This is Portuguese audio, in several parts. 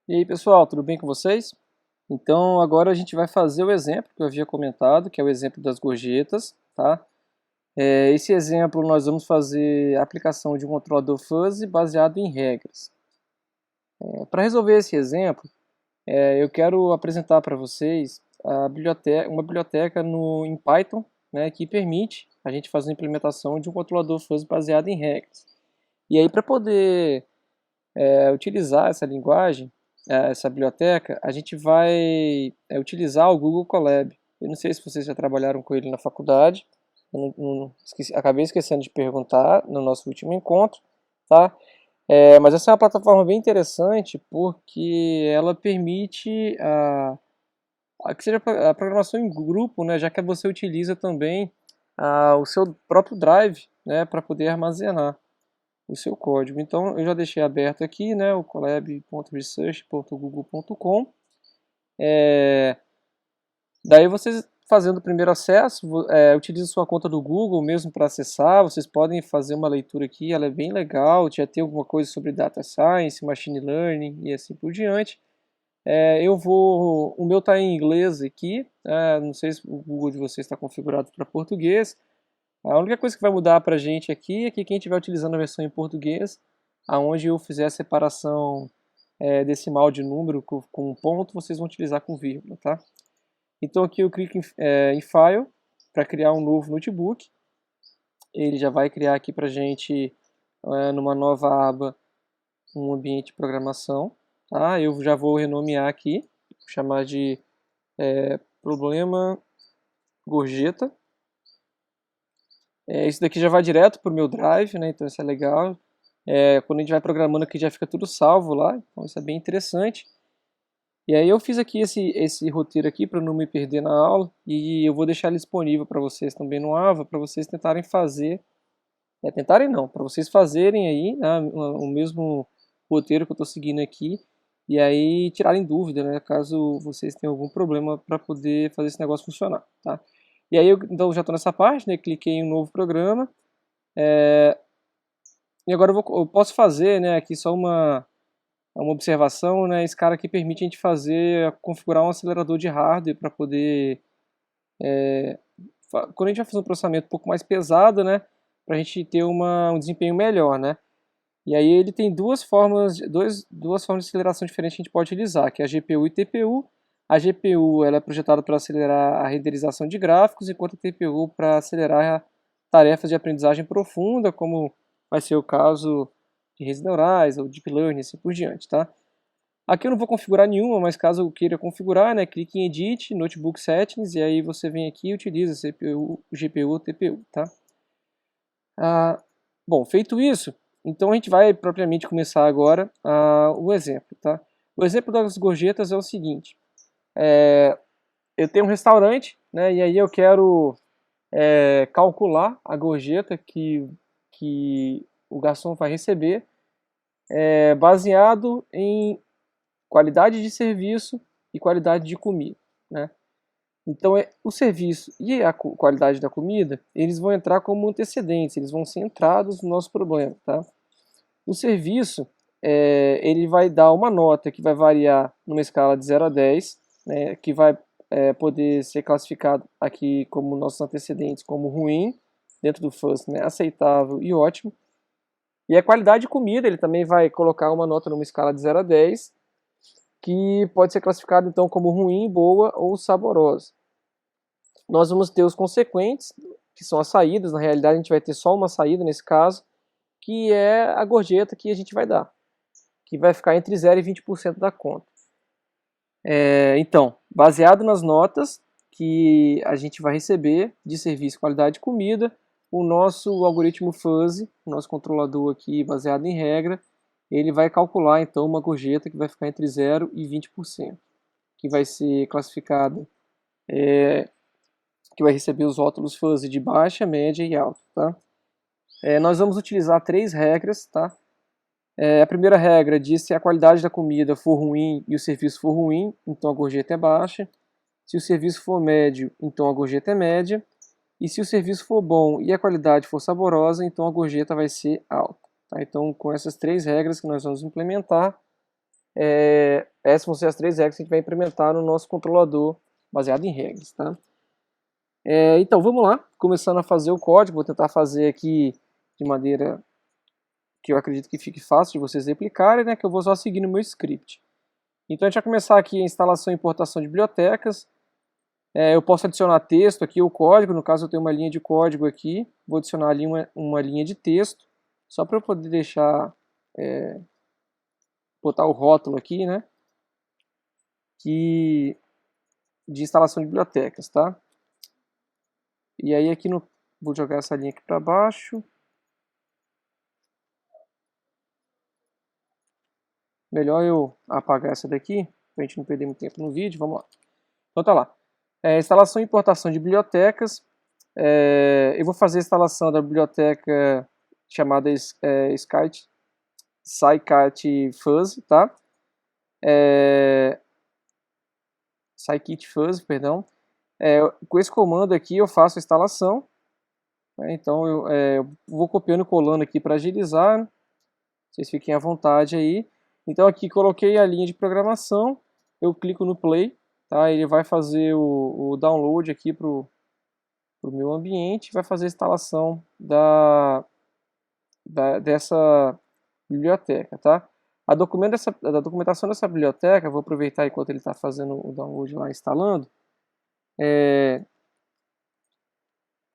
E aí pessoal, tudo bem com vocês? Então agora a gente vai fazer o exemplo que eu havia comentado, que é o exemplo das gorjetas, tá? Esse exemplo nós vamos fazer a aplicação de um controlador fuzzy baseado em regras. Para resolver esse exemplo, eu quero apresentar para vocês uma biblioteca em Python, né, que permite a gente fazer a implementação de um controlador fuzzy baseado em regras. E aí para poder utilizar essa linguagem, essa biblioteca, a gente vai utilizar o Google Colab. Eu não sei se vocês já trabalharam com ele na faculdade, eu acabei esquecendo de perguntar no nosso último encontro, tá? Mas essa é uma plataforma bem interessante porque ela permite que seja a programação em grupo, né, já que você utiliza também o seu próprio Drive, né, para poder armazenar o seu código. Então eu já deixei aberto aqui, né, o colab.research.google.com. Daí vocês fazendo o primeiro acesso, utilize sua conta do Google mesmo para acessar. Vocês podem fazer uma leitura aqui, ela é bem legal. Já tem alguma coisa sobre data science, machine learning e assim por diante. O meu está em inglês aqui. Não sei se o Google de vocês está configurado para português. A única coisa que vai mudar para a gente aqui é que quem estiver utilizando a versão em português, aonde eu fizer a separação decimal de número com um ponto, vocês vão utilizar com vírgula, tá? Então aqui eu clico em File para criar um novo notebook. Ele já vai criar aqui para a gente, numa nova aba, um ambiente de programação. Tá? Eu já vou renomear aqui, vou chamar de problema gorjeta. Isso daqui já vai direto para o meu Drive, né? Então isso é legal. Quando a gente vai programando aqui já fica tudo salvo lá, então isso é bem interessante. E aí eu fiz aqui esse roteiro aqui para não me perder na aula e eu vou deixar ele disponível para vocês também no Ava, para vocês tentarem fazer, tentarem não, para vocês fazerem aí, né, o mesmo roteiro que eu estou seguindo aqui e aí tirarem dúvida, né, caso vocês tenham algum problema para poder fazer esse negócio funcionar, tá? E aí então já estou nessa parte, né, cliquei em um novo programa, e agora eu posso fazer, né, aqui só uma observação, né? Esse cara aqui permite a gente configurar um acelerador de hardware para poder, quando a gente vai fazer um processamento um pouco mais pesado, né? Para a gente ter um desempenho melhor, né? E aí ele tem duas formas de aceleração diferentes que a gente pode utilizar, que é a GPU e TPU. A GPU ela é projetada para acelerar a renderização de gráficos, enquanto a TPU para acelerar tarefas de aprendizagem profunda, como vai ser o caso de redes neurais ou deep learning, assim por diante, tá? Aqui eu não vou configurar nenhuma, mas caso eu queira configurar, né, clique em Edit, Notebook Settings, e aí você vem aqui e utiliza CPU, GPU ou TPU, tá? Bom, feito isso, então a gente vai propriamente começar agora o exemplo, tá? O exemplo das gorjetas é o seguinte, eu tenho um restaurante, né, e aí eu quero calcular a gorjeta que o garçom vai receber, baseado em qualidade de serviço e qualidade de comida, né? Então, o serviço e a qualidade da comida, eles vão entrar como antecedentes, eles vão ser entradas no nosso problema, tá? O serviço, ele vai dar uma nota que vai variar numa escala de 0 a 10, né, que vai poder ser classificado aqui como nossos antecedentes como ruim, dentro do FUS, né, aceitável e ótimo. E a qualidade de comida, ele também vai colocar uma nota numa escala de 0 a 10, que pode ser classificado então como ruim, boa ou saborosa. Nós vamos ter os consequentes, que são as saídas. Na realidade a gente vai ter só uma saída nesse caso, que é a gorjeta que a gente vai dar, que vai ficar entre 0 e 20% da conta. Então, baseado nas notas que a gente vai receber de serviço, qualidade de comida, o nosso algoritmo fuzzy, o nosso controlador aqui baseado em regra, ele vai calcular então uma gorjeta que vai ficar entre 0 e 20%, que vai ser classificada, que vai receber os rótulos fuzzy de baixa, média e alta, tá? Nós vamos utilizar três regras, tá? A primeira regra diz se a qualidade da comida for ruim e o serviço for ruim, então a gorjeta é baixa. Se o serviço for médio, então a gorjeta é média. E se o serviço for bom e a qualidade for saborosa, então a gorjeta vai ser alta, tá? Então, com essas três regras que nós vamos implementar, essas vão ser as 3 regras que a gente vai implementar no nosso controlador baseado em regras, tá? Então vamos lá, começando a fazer o código. Vou tentar fazer aqui de maneira que eu acredito que fique fácil de vocês replicarem, né? Que eu vou só seguir no meu script. Então a gente vai começar aqui a instalação e importação de bibliotecas. Eu posso adicionar texto aqui, o código, no caso eu tenho uma linha de código aqui, vou adicionar ali uma linha de texto, só para eu poder deixar, botar o rótulo aqui, né, de instalação de bibliotecas, tá? E aí aqui vou jogar essa linha aqui para baixo. Melhor eu apagar essa daqui, para a gente não perder muito tempo no vídeo, vamos lá. Então tá lá. Instalação e importação de bibliotecas. Eu vou fazer a instalação da biblioteca chamada scikit-fuzz, tá? Scikit-fuzz, perdão. Com esse comando aqui eu faço a instalação. Então eu vou copiando e colando aqui para agilizar, né? Vocês fiquem à vontade aí. Então aqui coloquei a linha de programação, eu clico no play, tá? Ele vai fazer o download aqui para o meu ambiente, vai fazer a instalação dessa biblioteca, tá? A documentação dessa biblioteca, vou aproveitar enquanto ele está fazendo o download lá, instalando.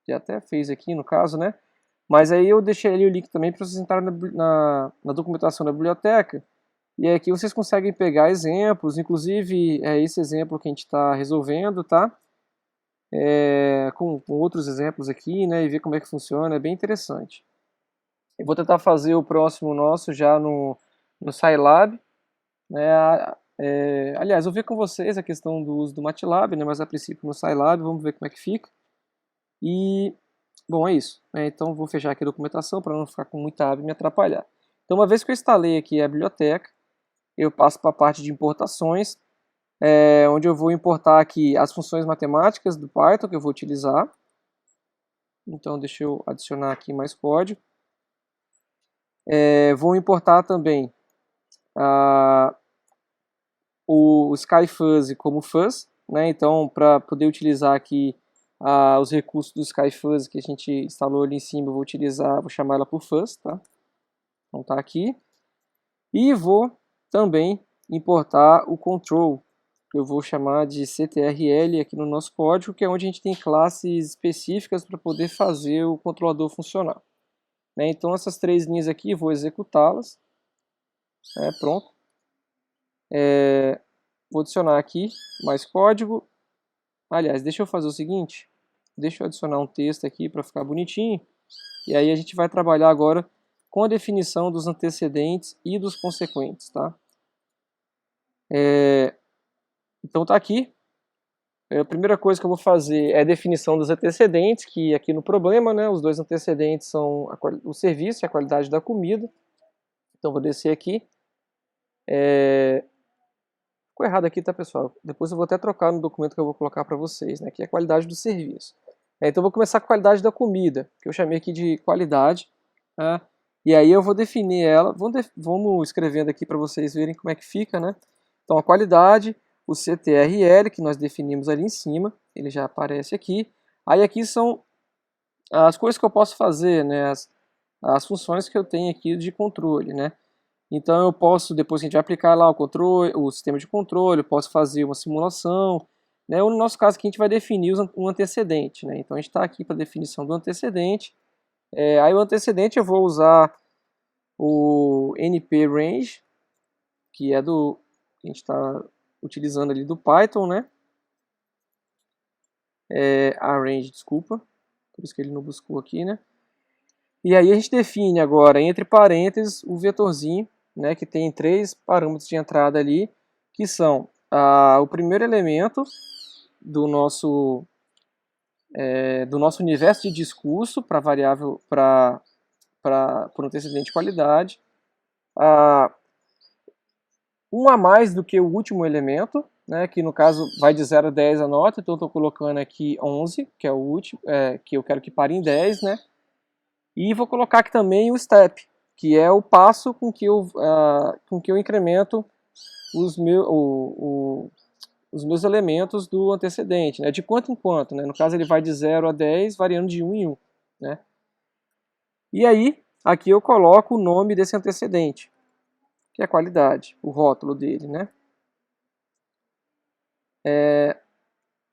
Já até fez aqui no caso, né? Mas aí eu deixei ali o link também para vocês entrarem na documentação da biblioteca. E aqui vocês conseguem pegar exemplos, inclusive esse exemplo que a gente está resolvendo, tá? Com outros exemplos aqui, né? E ver como é que funciona, é bem interessante. Eu vou tentar fazer o próximo nosso já no Scilab, né? Aliás, eu vi com vocês a questão do uso do MATLAB, né? Mas a princípio no Scilab, vamos ver como é que fica. E, bom, é isso. Então vou fechar aqui a documentação para não ficar com muita aba e me atrapalhar. Então uma vez que eu instalei aqui a biblioteca, eu passo para a parte de importações, onde eu vou importar aqui as funções matemáticas do Python que eu vou utilizar. Então deixa eu adicionar aqui mais código. Vou importar também o SkyFuzz como fuzz, né? Então para poder utilizar aqui os recursos do SkyFuzz que a gente instalou ali em cima, eu vou chamar ela por fuzz, tá? Então tá aqui. E vou também importar o control, que eu vou chamar de CTRL aqui no nosso código, que é onde a gente tem classes específicas para poder fazer o controlador funcionar. Então essas 3 linhas aqui, vou executá-las. Pronto. Vou adicionar aqui mais código. Aliás, deixa eu fazer o seguinte, deixa eu adicionar um texto aqui para ficar bonitinho, e aí a gente vai trabalhar agora com a definição dos antecedentes e dos consequentes, tá? Então tá aqui. A primeira coisa que eu vou fazer é a definição dos antecedentes, que aqui no problema, né, os 2 antecedentes são o serviço e a qualidade da comida. Então vou descer aqui. Ficou errado aqui, tá, pessoal? Depois eu vou até trocar no documento que eu vou colocar para vocês, né, que é a qualidade do serviço. Então eu vou começar com a qualidade da comida, que eu chamei aqui de qualidade, tá? E aí eu vou definir ela, vamos escrevendo aqui para vocês verem como é que fica, né? Então a qualidade, o CTRL, que nós definimos ali em cima, ele já aparece aqui. Aí aqui são as coisas que eu posso fazer, né? As funções que eu tenho aqui de controle, né? Então eu posso, depois que a gente vai aplicar lá o sistema de controle, eu posso fazer uma simulação, né? Ou no nosso caso aqui a gente vai definir um antecedente, né? Então a gente está aqui para a definição do antecedente. Aí o antecedente eu vou usar o npRange, que é do que a gente está utilizando ali do Python, né? Range, desculpa, por isso que ele não buscou aqui, né? E aí a gente define agora, entre parênteses, o vetorzinho, né, que tem 3 parâmetros de entrada ali, que são o primeiro elemento do nosso universo de discurso para variável para o antecedente de qualidade, um a mais do que o último elemento, né, que no caso vai de 0 a 10 a nota, então estou colocando aqui 11, que é o último, que eu quero que pare em 10, né? E vou colocar aqui também o step, que é o passo com que eu incremento os meus elementos do antecedente, né? De quanto em quanto, né? No caso ele vai de 0 a 10, variando de 1 em 1, né? E aí, aqui eu coloco o nome desse antecedente, que é a qualidade, o rótulo dele, né?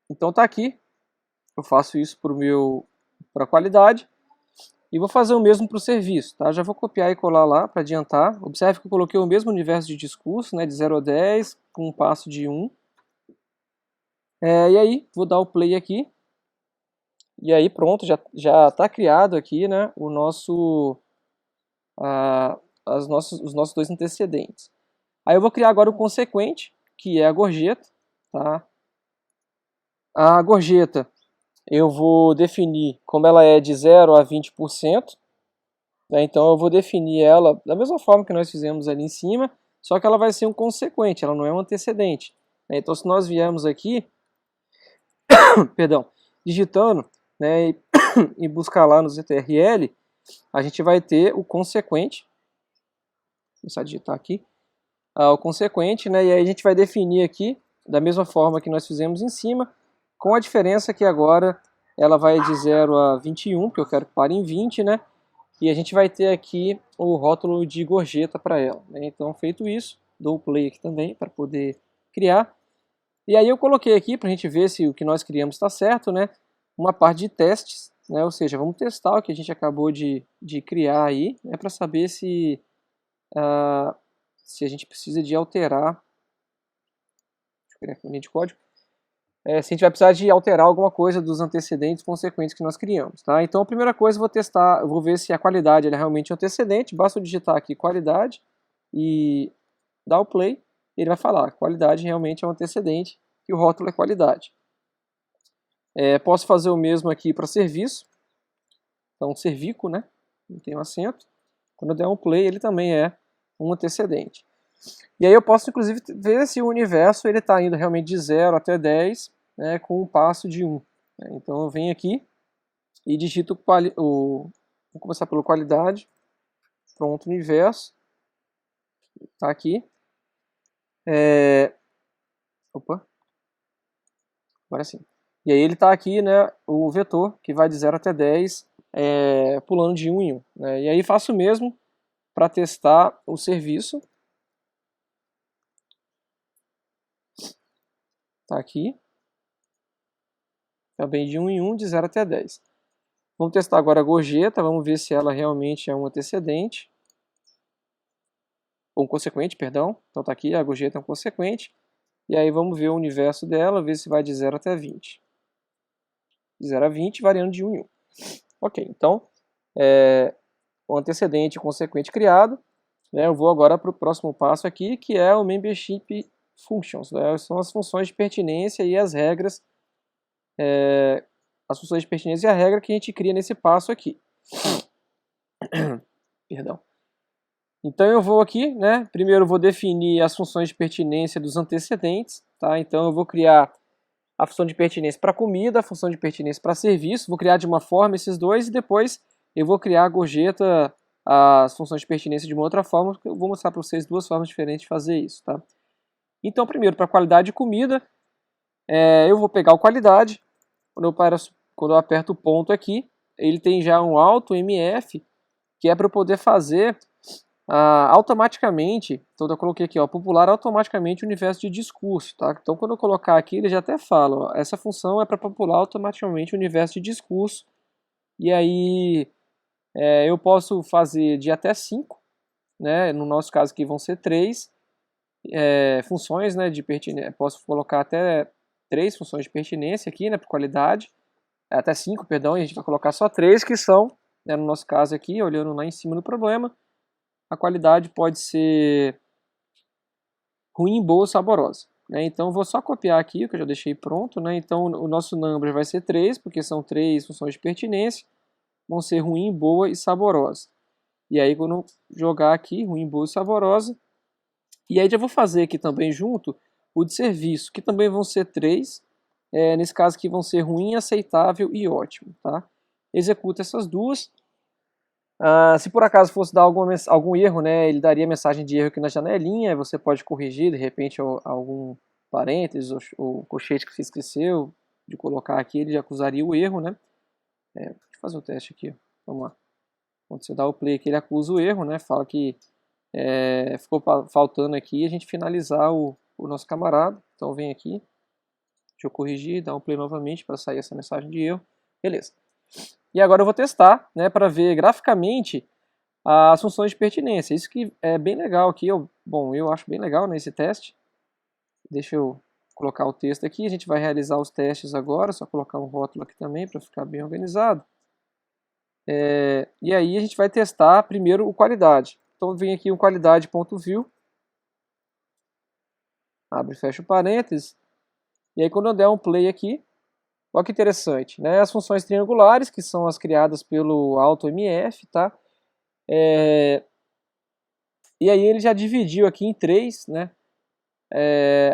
Então tá aqui, eu faço isso para a qualidade e vou fazer o mesmo para o serviço, tá? Já vou copiar e colar lá para adiantar. Observe que eu coloquei o mesmo universo de discurso, né? De 0 a 10, com um passo de 1. E aí, vou dar o play aqui. E aí pronto, já está criado aqui, né, os nossos dois antecedentes. Aí eu vou criar agora o consequente, que é a gorjeta. Tá? A gorjeta eu vou definir como ela é de 0 a 20%. Né, então eu vou definir ela da mesma forma que nós fizemos ali em cima, só que ela vai ser um consequente, ela não é um antecedente. Né, então se nós viermos aqui, perdão, digitando, né, e buscar lá no ZTRL, a gente vai ter o consequente. Vou começar a digitar aqui. O consequente, né, e aí a gente vai definir aqui, da mesma forma que nós fizemos em cima, com a diferença que agora ela vai de 0 a 21, que eu quero que pare em 20, né, e a gente vai ter aqui o rótulo de gorjeta para ela. Né, então, feito isso, dou o play aqui também para poder criar. E aí eu coloquei aqui para a gente ver se o que nós criamos está certo, né, uma parte de testes, né, ou seja, vamos testar o que a gente acabou de criar aí, né, para saber se a gente precisa de alterar, deixa eu criar aqui um linha de código, se a gente vai precisar de alterar alguma coisa dos antecedentes consequentes que nós criamos. Tá? Então a primeira coisa eu vou testar, eu vou ver se a qualidade é realmente um antecedente, basta eu digitar aqui qualidade e dar o play, ele vai falar, qualidade realmente é um antecedente e o rótulo é qualidade. Posso fazer o mesmo aqui para serviço, então servico, né? Não tem um acento. Quando eu der um play, ele também é um antecedente. E aí eu posso, inclusive, ver se o universo está indo realmente de 0 até 10, né, com um passo de 1. Então eu venho aqui e digito vou começar pela qualidade. Pronto, universo. Está aqui. Opa. Agora sim. E aí ele está aqui, né, o vetor, que vai de 0 até 10, pulando de 1 em 1. Né? E aí faço o mesmo para testar o serviço. Está aqui. Também de 1 em 1, de 0 até 10. Vamos testar agora a gorjeta, vamos ver se ela realmente é um antecedente. Ou um consequente, perdão. Então está aqui, a gorjeta é um consequente. E aí vamos ver o universo dela, ver se vai de 0 até 20. De 0 a 20, variando de 1 em 1. Ok, então, o antecedente e o consequente criado. Né, eu vou agora para o próximo passo aqui, que é o Membership Functions. Né, são as funções de pertinência e as regras, as funções de pertinência e a regra que a gente cria nesse passo aqui. Perdão. Então eu vou aqui, né? Primeiro eu vou definir as funções de pertinência dos antecedentes, tá? Então eu vou criar a função de pertinência para comida, a função de pertinência para serviço, vou criar de uma forma esses dois e depois eu vou criar a gorjeta, as funções de pertinência de uma outra forma, eu vou mostrar para vocês duas formas diferentes de fazer isso, tá? Então primeiro para qualidade de comida, eu vou pegar o qualidade, quando eu aperto o ponto aqui, ele tem já um alto MF, que é para eu poder fazer automaticamente, então eu coloquei aqui, ó, popular automaticamente o universo de discurso, tá? Então quando eu colocar aqui, ele já até fala, ó, essa função é para popular automaticamente o universo de discurso, e aí eu posso fazer de até 5, né? No nosso caso aqui vão ser 3 funções, né, de pertinência, posso colocar até 3 funções de pertinência aqui, né, por qualidade, até 5, perdão, e a gente vai colocar só 3 que são, né, no nosso caso aqui, olhando lá em cima do problema, a qualidade pode ser ruim, boa, saborosa. Né? Então, vou só copiar aqui, o que eu já deixei pronto. Né? Então, o nosso number vai ser 3, porque são 3 funções de pertinência. Vão ser ruim, boa e saborosa. E aí, quando eu jogar aqui, ruim, boa e saborosa. E aí, já vou fazer aqui também junto o de serviço, que também vão ser 3. Nesse caso aqui, vão ser ruim, aceitável e ótimo. Tá? Executa essas duas. Se por acaso fosse dar algum erro, né, ele daria mensagem de erro aqui na janelinha, você pode corrigir, de repente, algum parênteses ou colchete que você esqueceu de colocar aqui, ele já acusaria o erro, né? Deixa eu fazer o teste aqui, vamos lá. Quando você dá o play aqui, ele acusa o erro, né? Fala que ficou faltando aqui a gente finalizar o nosso camarada. Então vem aqui, deixa eu corrigir, dar um play novamente para sair essa mensagem de erro. Beleza. E agora eu vou testar, né, para ver graficamente as funções de pertinência. Isso que é bem legal aqui. Eu acho bem legal nesse teste. Deixa eu colocar o texto aqui. A gente vai realizar os testes agora. Só colocar um rótulo aqui também para ficar bem organizado. E aí a gente vai testar primeiro o qualidade. Então vem aqui o qualidade.view. Abre e fecha o parênteses. E aí quando eu der um play aqui, olha que interessante, né? As funções triangulares, que são as criadas pelo AutoMF, tá? E aí ele já dividiu aqui em três, né?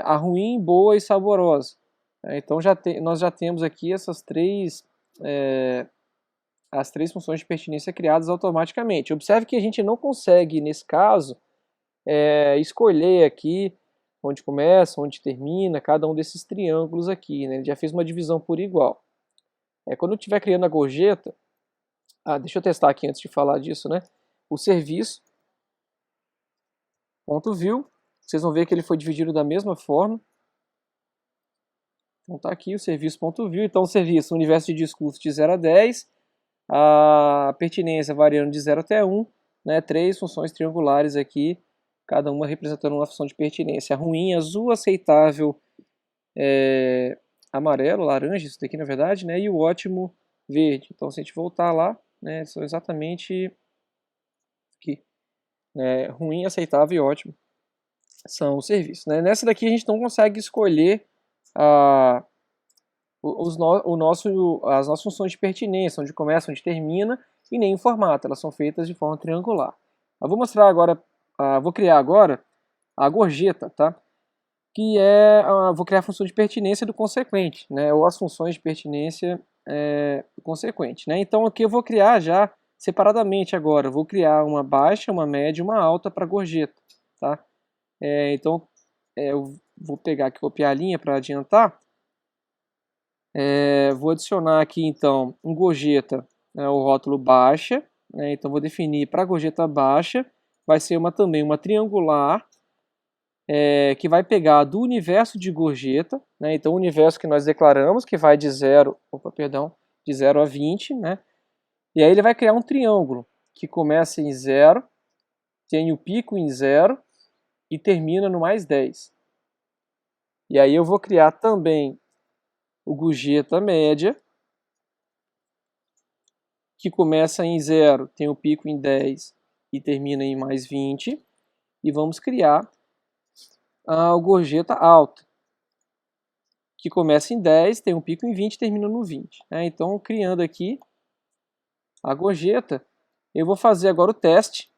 A ruim, boa e saborosa. Então nós já temos aqui essas as três funções de pertinência criadas automaticamente. Observe que a gente não consegue, nesse caso, escolher aqui onde começa, onde termina, cada um desses triângulos aqui, né? Ele já fez uma divisão por igual. Quando eu estiver criando a gorjeta, deixa eu testar aqui antes de falar disso, né? O serviço, .view, vocês vão ver que ele foi dividido da mesma forma. Então tá aqui o serviço.view, então o serviço, universo de discurso de 0 a 10, a pertinência variando de 0 até 1, né? Três funções triangulares aqui, cada uma representando uma função de pertinência. A ruim, azul, aceitável, amarelo, laranja, isso daqui na verdade, né? E o ótimo, verde. Então se a gente voltar lá, né, são exatamente aqui, né? Ruim, aceitável e ótimo são os serviços, né? Nessa daqui a gente não consegue escolher as nossas funções de pertinência, onde começa, onde termina, e nem o formato, elas são feitas de forma triangular. Eu vou mostrar agora, vou criar agora a gorjeta, tá? Que vou criar a função de pertinência do consequente, né? Ou as funções de pertinência do consequente, né? Então aqui eu vou criar já separadamente agora, vou criar uma baixa, uma média e uma alta para gorjeta, tá? Então eu vou pegar aqui, copiar a linha para adiantar. Vou adicionar aqui então um gorjeta, o rótulo baixa, né? Então vou definir para a gorjeta baixa, vai ser também uma triangular, que vai pegar do universo de gorjeta, né? Então o universo que nós declaramos, que vai de 0 a 20, né? E aí ele vai criar um triângulo, que começa em 0, tem o pico em 0 e termina no mais 10. E aí eu vou criar também o gorjeta média, que começa em 0, tem o pico em 10 e termina em mais 20. E vamos criar a gorjeta alta, que começa em 10, tem um pico em 20 e termina no 20. Então, criando aqui a gorjeta, eu vou fazer agora o teste.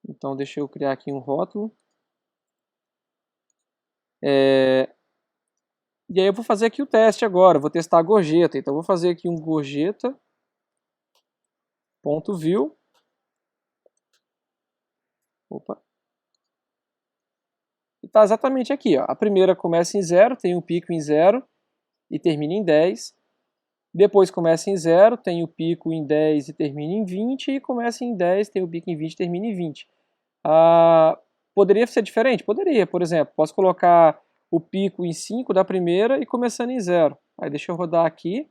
Então, deixa eu criar aqui um rótulo. E aí eu vou fazer aqui o teste agora, vou testar a gorjeta. Então, eu vou fazer aqui um gorjeta.view. Opa. E está exatamente aqui, ó. A primeira começa em 0, tem um pico em 0 e termina em 10. Depois começa em 0, tem o pico em 10 e termina em 20. E começa em 10, tem o pico em 20 e termina em 20. Poderia ser diferente? Poderia, por exemplo. Posso colocar o pico em 5 da primeira e começando em 0. Aí deixa eu rodar aqui.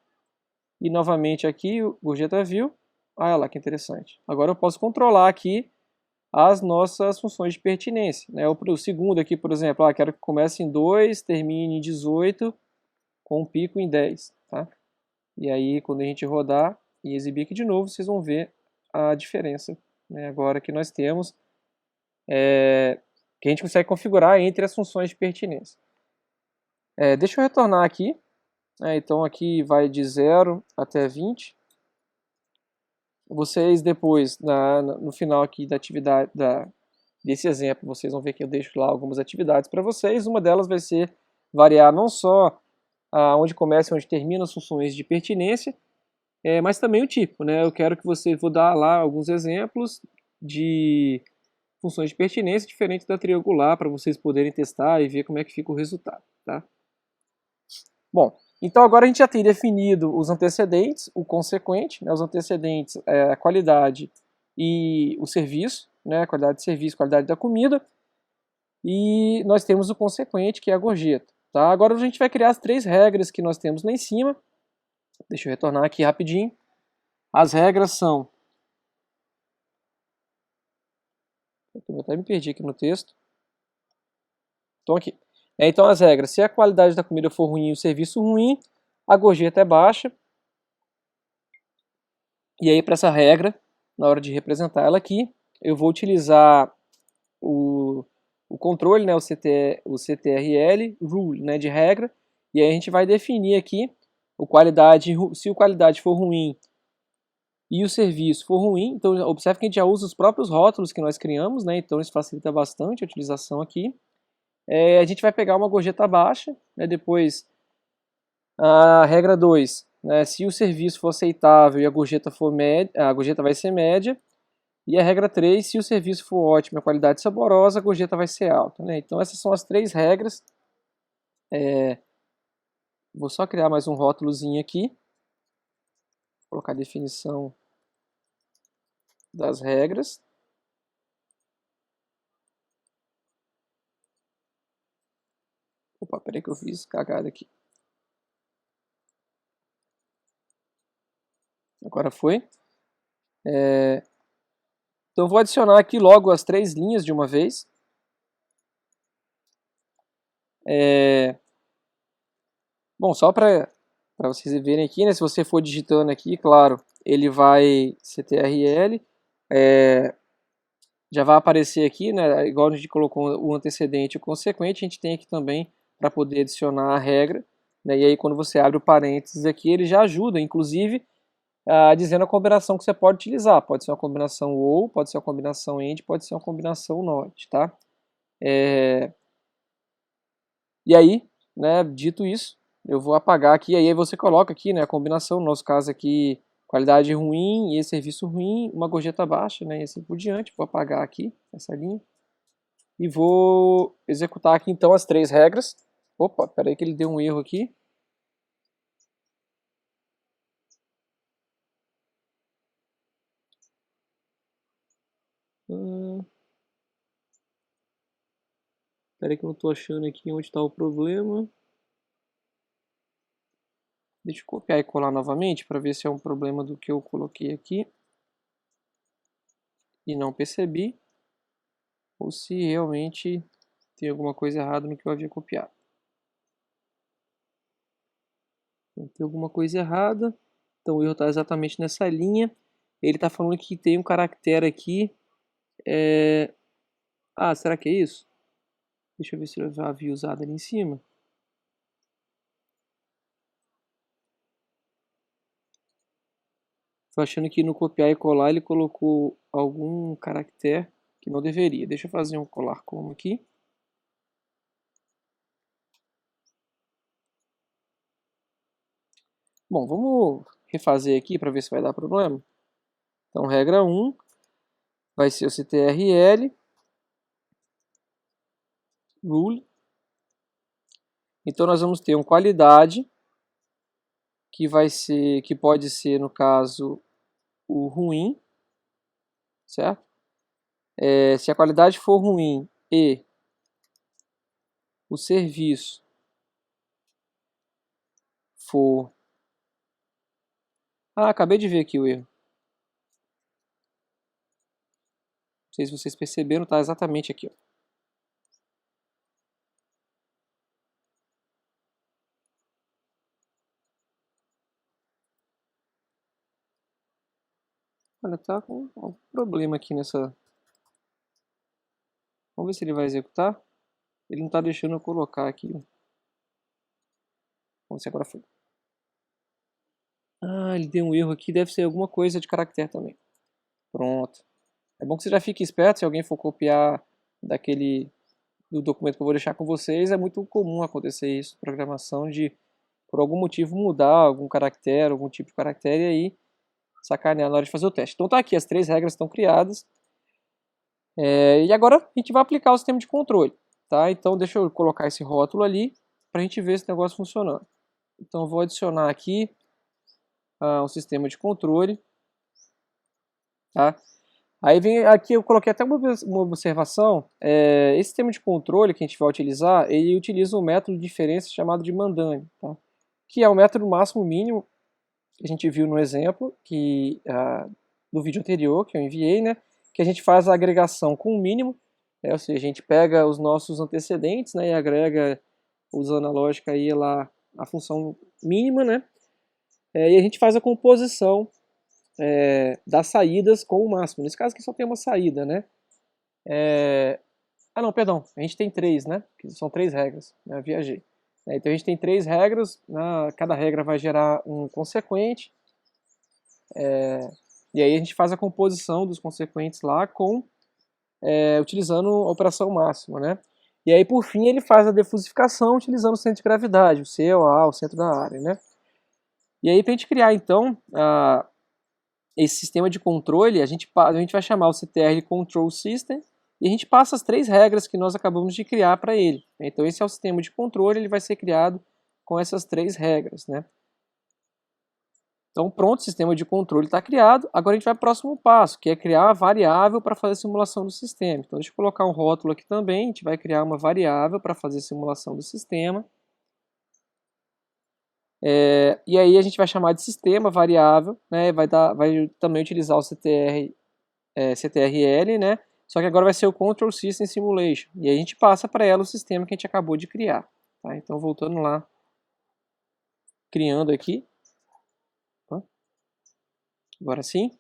E novamente aqui, o gorjeta view. Olha lá que interessante. Agora eu posso controlar aqui as nossas funções de pertinência, né? O segundo aqui, por exemplo, quero que comece em 2, termine em 18, com um pico em 10. Tá? E aí, quando a gente rodar e exibir aqui de novo, vocês vão ver a diferença, né? Agora que nós temos, que a gente consegue configurar entre as funções de pertinência. Deixa eu retornar aqui. Então aqui vai de 0 até 20. Vocês depois, no final aqui da atividade, desse exemplo, vocês vão ver que eu deixo lá algumas atividades para vocês. Uma delas vai ser variar não só onde começa e onde termina as funções de pertinência, mas também o tipo, né? Eu quero que você, vou dar lá alguns exemplos de funções de pertinência diferentes da triangular para vocês poderem testar e ver como é que fica o resultado, tá? Bom, então agora a gente já tem definido os antecedentes, o consequente, né? Os antecedentes é a qualidade e o serviço, né? A qualidade de serviço, qualidade da comida, e nós temos o consequente, que é a gorjeta, tá? Agora a gente vai criar as 3 regras que nós temos lá em cima. Deixa eu retornar aqui rapidinho. As regras são... Eu até me perdi aqui no texto. Então aqui. Então as regras: se a qualidade da comida for ruim e o serviço ruim, a gorjeta é baixa. E aí, para essa regra, na hora de representar ela aqui, eu vou utilizar o controle, né, o CTRL, rule, né, de regra, e aí a gente vai definir aqui se o qualidade for ruim e o serviço for ruim. Então observe que a gente já usa os próprios rótulos que nós criamos, né, então isso facilita bastante a utilização aqui. A gente vai pegar uma gorjeta baixa, né, depois a regra 2, né, se o serviço for aceitável e a gorjeta for média, a gorjeta vai ser média. E a regra 3, se o serviço for ótimo e a qualidade saborosa, a gorjeta vai ser alta, né? Então essas são as 3 regras. Vou só criar mais um rótulozinho aqui. Vou colocar a definição das regras. Opa, peraí que eu fiz cagada aqui. Agora foi. Então vou adicionar aqui logo as 3 linhas de uma vez. Bom, só para vocês verem aqui, né? Se você for digitando aqui, claro, ele vai CTRL, já vai aparecer aqui, né? Igual a gente colocou o antecedente e o consequente, a gente tem aqui também para poder adicionar a regra, né? E aí quando você abre o parênteses aqui, ele já ajuda, inclusive, dizendo a combinação que você pode utilizar. Pode ser uma combinação ou, pode ser uma combinação and, pode ser uma combinação not, tá? E aí, né, dito isso, eu vou apagar aqui, aí você coloca aqui, né, a combinação, no nosso caso aqui, qualidade ruim e serviço ruim, uma gorjeta baixa, né, e assim por diante. Vou apagar aqui essa linha e vou executar aqui então as 3 regras. Opa, peraí que ele deu um erro aqui. Peraí que eu não estou achando aqui onde está o problema. Deixa eu copiar e colar novamente para ver se é um problema do que eu coloquei aqui e não percebi, ou se realmente tem alguma coisa errada no que eu havia copiado. Então, tem alguma coisa errada, então o erro está exatamente nessa linha. Ele está falando que tem um caractere aqui. Será que é isso? Deixa eu ver se eu já havia usado ali em cima. Estou achando que no copiar e colar ele colocou algum caractere que não deveria. Deixa eu fazer um colar como aqui. Bom, vamos refazer aqui para ver se vai dar problema. Então, regra 1 vai ser o CTRL, rule. Então, nós vamos ter uma qualidade, que pode ser, no caso, o ruim, certo? Se a qualidade for ruim e o serviço for... acabei de ver aqui o erro. Não sei se vocês perceberam, está exatamente aqui, ó. Olha, tá com algum problema aqui nessa... Vamos ver se ele vai executar. Ele não está deixando eu colocar aqui. Vamos ver se agora foi. Ele deu um erro aqui, deve ser alguma coisa de caractere também. Pronto. É bom que você já fique esperto, se alguém for copiar do documento que eu vou deixar com vocês, é muito comum acontecer isso, programação de por algum motivo mudar algum caractere, algum tipo de caractere, e aí sacanear na hora de fazer o teste. Então tá aqui, as 3 regras estão criadas. E agora a gente vai aplicar o sistema de controle. Tá? Então deixa eu colocar esse rótulo ali para a gente ver esse negócio funcionando. Então eu vou adicionar aqui um sistema de controle. Tá? Aí vem aqui, eu coloquei até uma observação. Esse sistema de controle que a gente vai utilizar, ele utiliza um método de diferença chamado de Mandani, tá? Que é o método máximo mínimo que a gente viu no exemplo do vídeo anterior que eu enviei, né? Que a gente faz a agregação com o mínimo, ou seja, a gente pega os nossos antecedentes, né, e agrega usando a lógica aí lá a função mínima, né? E a gente faz a composição das saídas com o máximo. Nesse caso aqui só tem uma saída, né? Não, perdão, a gente tem 3, né? São 3 regras, né? Eu viajei. Então a gente tem 3 regras, cada regra vai gerar um consequente, e aí a gente faz a composição dos consequentes lá utilizando a operação máxima, né? E aí por fim ele faz a defusificação utilizando o centro de gravidade, o C ou A, o centro da área, né? E aí para a gente criar então esse sistema de controle, a gente vai chamar o CTR Control System e a gente passa as 3 regras que nós acabamos de criar para ele. Então esse é o sistema de controle, ele vai ser criado com essas 3 regras, né? Então pronto, o sistema de controle está criado. Agora a gente vai para o próximo passo, que é criar a variável para fazer a simulação do sistema. Então deixa eu colocar um rótulo aqui também, a gente vai criar uma variável para fazer a simulação do sistema. E aí a gente vai chamar de sistema variável, né? Vai também utilizar o CTRL, né? Só que agora vai ser o Control System Simulation. E aí a gente passa para ela o sistema que a gente acabou de criar. Tá? Então voltando lá, criando aqui. Agora sim.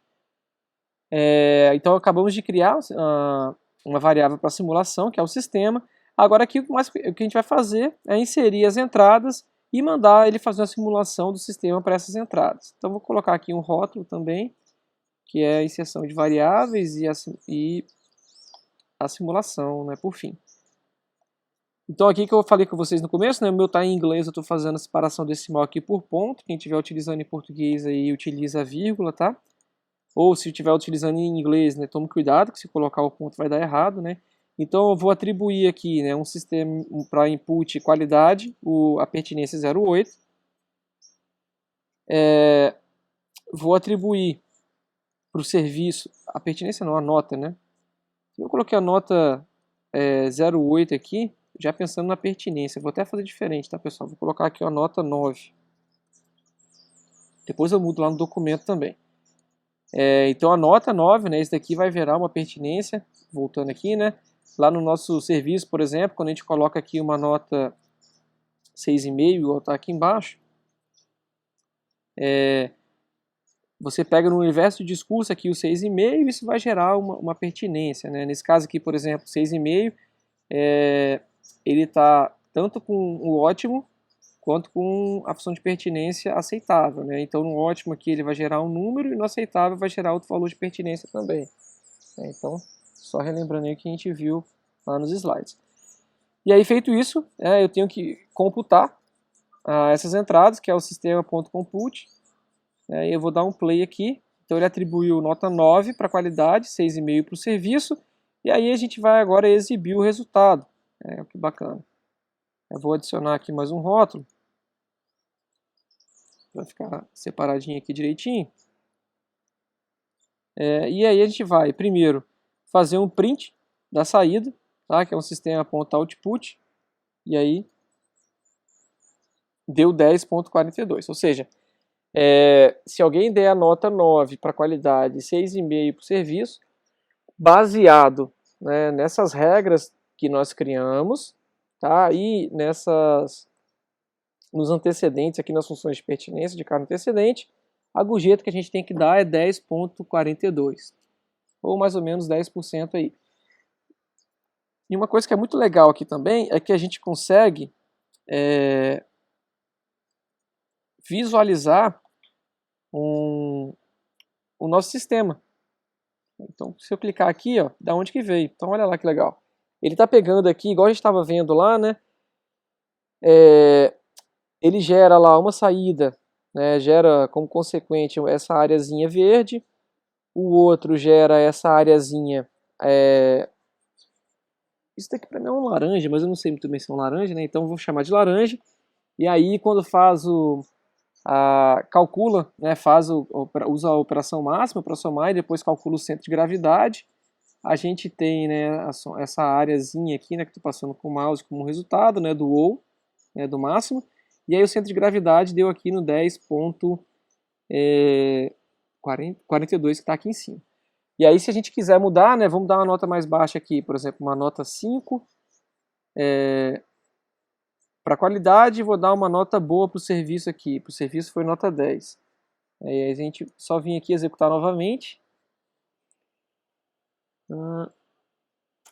Então acabamos de criar uma variável para simulação, que é o sistema. Agora aqui o que a gente vai fazer é inserir as entradas e mandar ele fazer uma simulação do sistema para essas entradas. Então vou colocar aqui um rótulo também, que é a inserção de variáveis e a simulação, né, por fim. Então aqui que eu falei com vocês no começo, né, o meu está em inglês, eu estou fazendo a separação decimal aqui por ponto. Quem estiver utilizando em português aí utiliza a vírgula, tá? Ou se estiver utilizando em inglês, né, tome cuidado, que se colocar o ponto vai dar errado, né? Então eu vou atribuir aqui, né, um sistema para input qualidade, a pertinência 08. Vou atribuir para o serviço, a pertinência não, a nota, né? Eu coloquei a nota 08 aqui, já pensando na pertinência. Vou até fazer diferente, tá, pessoal? Vou colocar aqui a nota 9. Depois eu mudo lá no documento também. Então a nota 9, né, isso daqui vai virar uma pertinência, voltando aqui, né? Lá no nosso serviço, por exemplo, quando a gente coloca aqui uma nota 6,5, igual está aqui embaixo, você pega no universo de discurso aqui o 6,5 e isso vai gerar uma pertinência, né? Nesse caso aqui, por exemplo, 6,5, ele está tanto com o ótimo quanto com a função de pertinência aceitável, né? Então no ótimo aqui ele vai gerar um número e no aceitável vai gerar outro valor de pertinência também. Então, só relembrando aí o que a gente viu lá nos slides. E aí feito isso, eu tenho que computar essas entradas, que é o sistema.compute. Eu vou dar um play aqui. Então ele atribuiu nota 9 para a qualidade, 6,5 para o serviço. E aí a gente vai agora exibir o resultado. Que bacana. Eu vou adicionar aqui mais um rótulo. Vai ficar separadinho aqui direitinho. E aí a gente vai, primeiro, fazer um print da saída, tá? Que é um sistema.output. E aí deu 10,42. Ou seja, se alguém der a nota 9 para a qualidade e 6,5 para o serviço, baseado, né, nessas regras que nós criamos, tá? E nos antecedentes, aqui nas funções de pertinência de cada antecedente, a gorjeta que a gente tem que dar é 10,42, ou mais ou menos 10% aí. E uma coisa que é muito legal aqui também é que a gente consegue visualizar o nosso sistema. Então, se eu clicar aqui, ó, da onde que veio? Então, olha lá que legal. Ele está pegando aqui, igual a gente estava vendo lá, né? ele gera lá uma saída, né, gera como consequente essa areazinha verde, o outro gera essa areazinha, isso daqui para mim é um laranja, mas eu não sei muito bem se é um laranja, né, então eu vou chamar de laranja, e aí quando faz calcula, né, usa a operação máxima para somar e depois calcula o centro de gravidade, a gente tem, né, essa areazinha aqui, né, que estou passando com o mouse como resultado, né, do ou, né, do máximo, e aí o centro de gravidade deu aqui no 10,42 que está aqui em cima. E aí se a gente quiser mudar, né, vamos dar uma nota mais baixa aqui, por exemplo, uma nota 5, para qualidade vou dar uma nota boa para o serviço aqui, para o serviço foi nota 10. Aí a gente só vir aqui executar novamente.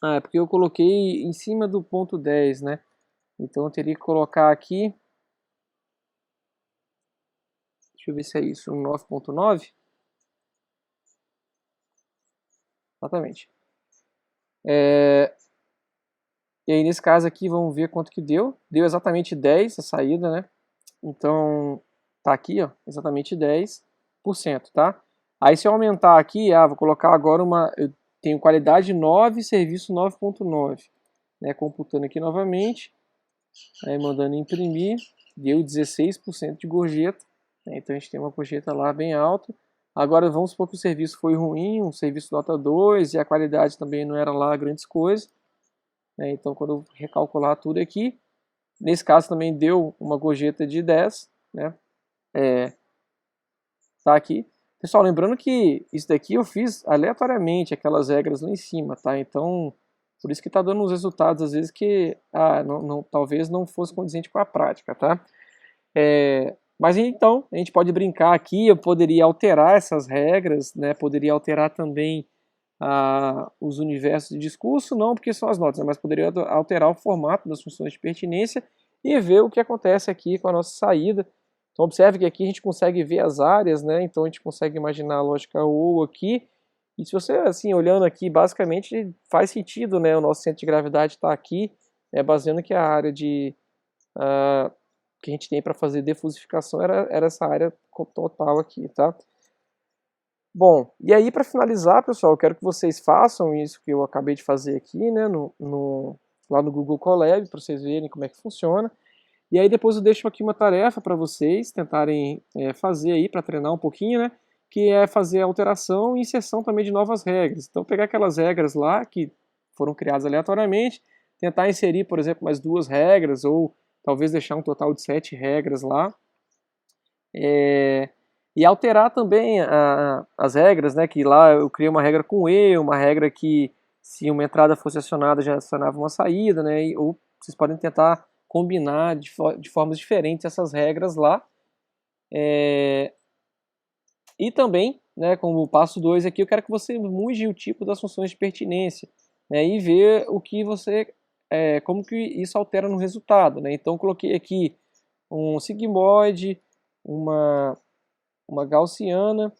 É porque eu coloquei em cima do ponto 10, né? Então eu teria que colocar aqui, deixa eu ver se é isso, um 9,9. Exatamente. E aí nesse caso aqui vamos ver quanto que deu. Deu exatamente 10 a saída, né? Então tá aqui, ó, exatamente 10%, tá? Aí se eu aumentar aqui, vou colocar agora eu tenho qualidade 9, serviço 9,9, né? Computando aqui novamente, aí mandando imprimir, deu 16% de gorjeta, né? Então a gente tem uma gorjeta lá bem alta. Agora vamos supor que o serviço foi ruim, um serviço nota 2 e a qualidade também não era lá grandes coisas, né? Então quando eu recalcular tudo aqui, nesse caso também deu uma gorjeta de 10, né? Tá aqui. Pessoal, lembrando que isso daqui eu fiz aleatoriamente, aquelas regras lá em cima, tá? Então, por isso que tá dando uns resultados, às vezes, que talvez não fosse condizente com a prática, tá? Mas então, a gente pode brincar aqui, eu poderia alterar essas regras, né? Poderia alterar também os universos de discurso, não porque são as notas, né? Mas poderia alterar o formato das funções de pertinência e ver o que acontece aqui com a nossa saída. Então observe que aqui a gente consegue ver as áreas, né? Então a gente consegue imaginar a lógica OU aqui. E se você, assim, olhando aqui, basicamente faz sentido, né? O nosso centro de gravidade está aqui, baseando que a área que a gente tem para fazer defusificação era essa área total aqui, tá? Bom, e aí para finalizar, pessoal, eu quero que vocês façam isso que eu acabei de fazer aqui, né? Lá no Google Colab, para vocês verem como é que funciona. E aí depois eu deixo aqui uma tarefa para vocês tentarem fazer aí para treinar um pouquinho, né? Que é fazer alteração e inserção também de novas regras. Então pegar aquelas regras lá que foram criadas aleatoriamente, tentar inserir, por exemplo, mais 2 regras ou talvez deixar um total de 7 regras lá. E alterar também as regras, né? Que lá eu criei uma regra com E, uma regra que se uma entrada fosse acionada já acionava uma saída, né? Ou vocês podem tentar combinar de formas diferentes essas regras lá. E também, né, como passo 2 aqui, eu quero que você mude o tipo das funções de pertinência, né, e ver o que como que isso altera no resultado, né? Então eu coloquei aqui um sigmoide, uma gaussiana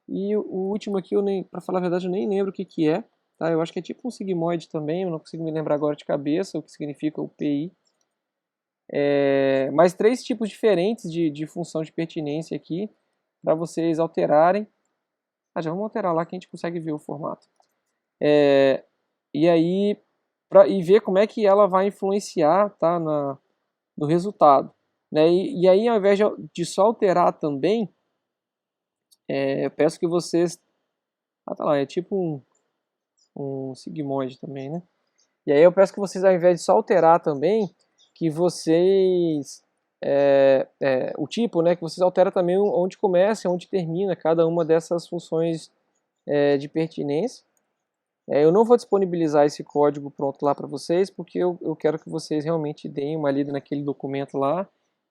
e o último aqui, para falar a verdade, eu nem lembro o que é, tá? Eu acho que é tipo um sigmoide também, eu não consigo me lembrar agora de cabeça o que significa o PI. Mas 3 tipos diferentes de função de pertinência aqui para vocês alterarem. Já vamos alterar lá que a gente consegue ver o formato. E aí, e ver como é que ela vai influenciar, tá, no resultado. Né? E aí, ao invés de só alterar também, eu peço que vocês... tá lá, é tipo um sigmoide também, né? E aí eu peço que vocês, ao invés de só alterar também, que vocês... o tipo, né? Que vocês alteram também onde começa e onde termina cada uma dessas funções de pertinência. Eu não vou disponibilizar esse código pronto lá para vocês, porque eu quero que vocês realmente deem uma lida naquele documento lá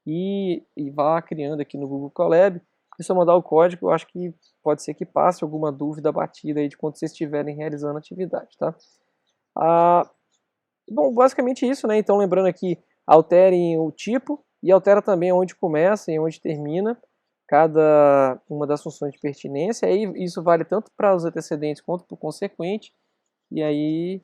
e vá criando aqui no Google Colab. Se eu mandar o código, eu acho que pode ser que passe alguma dúvida batida aí de quando vocês estiverem realizando a atividade, tá? Bom, basicamente isso, né? Então lembrando aqui, alterem o tipo e altera também onde começa e onde termina cada uma das funções de pertinência. Aí isso vale tanto para os antecedentes quanto para o consequente. E aí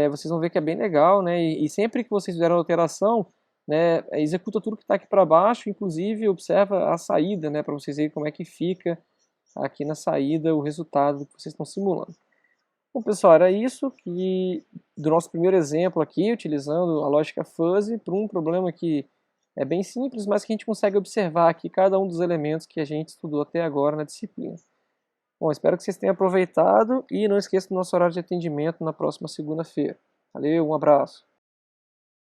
vocês vão ver que é bem legal, né? E sempre que vocês fizeram a alteração, né, executa tudo que está aqui para baixo, inclusive observa a saída, né, para vocês verem como é que fica aqui na saída o resultado que vocês estão simulando. Bom, pessoal, era isso que do nosso primeiro exemplo aqui, utilizando a lógica fuzzy para um problema que é bem simples, mas que a gente consegue observar aqui cada um dos elementos que a gente estudou até agora na disciplina. Bom, espero que vocês tenham aproveitado e não esqueça do nosso horário de atendimento na próxima segunda-feira. Valeu, um abraço.